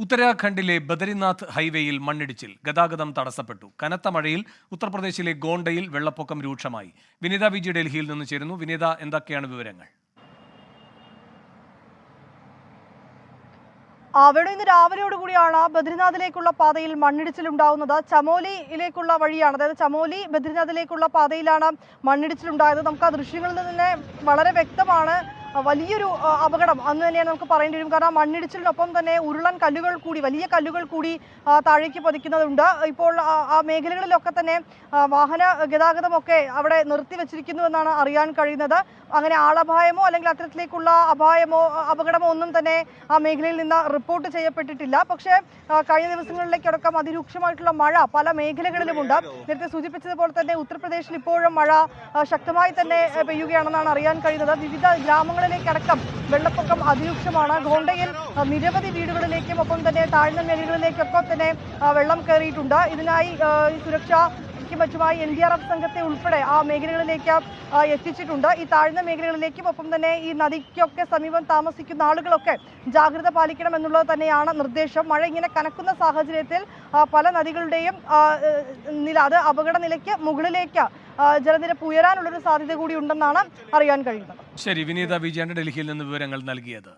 ഉത്തരാഖണ്ഡിലെ ബദരിനാഥ് ഹൈവേയിൽ മണ്ണിടിച്ചിൽ ഗതാഗതം തടസ്സപ്പെട്ടു. കനത്ത മഴയിൽ ഉത്തർപ്രദേശിലെ ഗോണ്ടയിൽ വെള്ളപ്പൊക്കം രൂക്ഷമായി. വിനീത വിജി ഡൽഹിയിൽ നിന്ന് ചേരുന്നു. വിനീത, എന്തൊക്കെയാണ് വിവരങ്ങൾ? അവിടെ ഇന്ന് രാവിലെയോടുകൂടിയാണ് ബദ്രിനാഥിലേക്കുള്ള പാതയിൽ മണ്ണിടിച്ചിലുണ്ടാവുന്നത്. ചമോലിയിലേക്കുള്ള വഴിയാണ്, അതായത് ചമോലി ബദ്രിനാഥിലേക്കുള്ള പാതയിലാണ് മണ്ണിടിച്ചിലുണ്ടായത്. നമുക്ക് ആ ദൃശ്യങ്ങളിൽ നിന്ന് തന്നെ വളരെ വ്യക്തമാണ്. വലിയൊരു അപകടം അന്ന് തന്നെയാണ് നമുക്ക് പറയേണ്ടി വരും. കാരണം മണ്ണിടിച്ചിലിനൊപ്പം തന്നെ ഉരുളൻ കല്ലുകൾ കൂടി, വലിയ കല്ലുകൾ കൂടി താഴേക്ക് പതിക്കുന്നതുണ്ട്. ഇപ്പോൾ ആ മേഖലകളിലൊക്കെ തന്നെ വാഹന ഗതാഗതമൊക്കെ അവിടെ നിർത്തിവെച്ചിരിക്കുന്നു എന്നാണ് അറിയാൻ കഴിയുന്നത്. അങ്ങനെ ആളപായമോ അല്ലെങ്കിൽ അത്തരത്തിലേക്കുള്ള അപായമോ അപകടമോ ഒന്നും തന്നെ ആ മേഖലയിൽ നിന്ന് റിപ്പോർട്ട് ചെയ്യപ്പെട്ടിട്ടില്ല. പക്ഷേ കഴിഞ്ഞ ദിവസങ്ങളിലേക്കടക്കം അതിരൂക്ഷമായിട്ടുള്ള മഴ പല മേഖലകളിലുമുണ്ട്. നേരത്തെ സൂചിപ്പിച്ചതുപോലെ തന്നെ ഉത്തർപ്രദേശിൽ ഇപ്പോഴും മഴ ശക്തമായി തന്നെ പെയ്യുകയാണെന്നാണ് അറിയാൻ കഴിയുന്നത്. വിവിധ ഗ്രാമങ്ങളിലേക്കടക്കം വെള്ളപ്പൊക്കം അതിരൂക്ഷമാണ്. ഗോണ്ടയിൽ നിരവധി വീടുകളിലേക്കും ഒപ്പം തന്നെ താഴ്ന്ന മേഖലകളിലേക്കൊക്കെ തന്നെ വെള്ളം കയറിയിട്ടുണ്ട്. ഇതിനായി സുരക്ഷാ മറ്റുമായി NDRF സംഘത്തെ ഉൾപ്പെടെ ആ മേഖലകളിലേക്ക് എത്തിച്ചിട്ടുണ്ട്. ഈ താഴ്ന്ന മേഖലകളിലേക്കും ഒപ്പം തന്നെ ഈ നദിക്കൊക്കെ സമീപം താമസിക്കുന്ന ആളുകളൊക്കെ ജാഗ്രത പാലിക്കണം എന്നുള്ളത് തന്നെയാണ് നിർദ്ദേശം. മഴ ഇങ്ങനെ കനക്കുന്ന സാഹചര്യത്തിൽ പല നദികളുടെയും നില, അത് അപകട നിലയ്ക്ക് മുകളിലേക്ക് ജലനിരപ്പ് ഉയരാനുള്ളൊരു സാധ്യത കൂടി ഉണ്ടെന്നാണ് അറിയാൻ കഴിയുന്നത്. ശരി, വിനീത വിജയാണ് ഡൽഹിയിൽ നിന്ന് വിവരങ്ങൾ നൽകിയത്.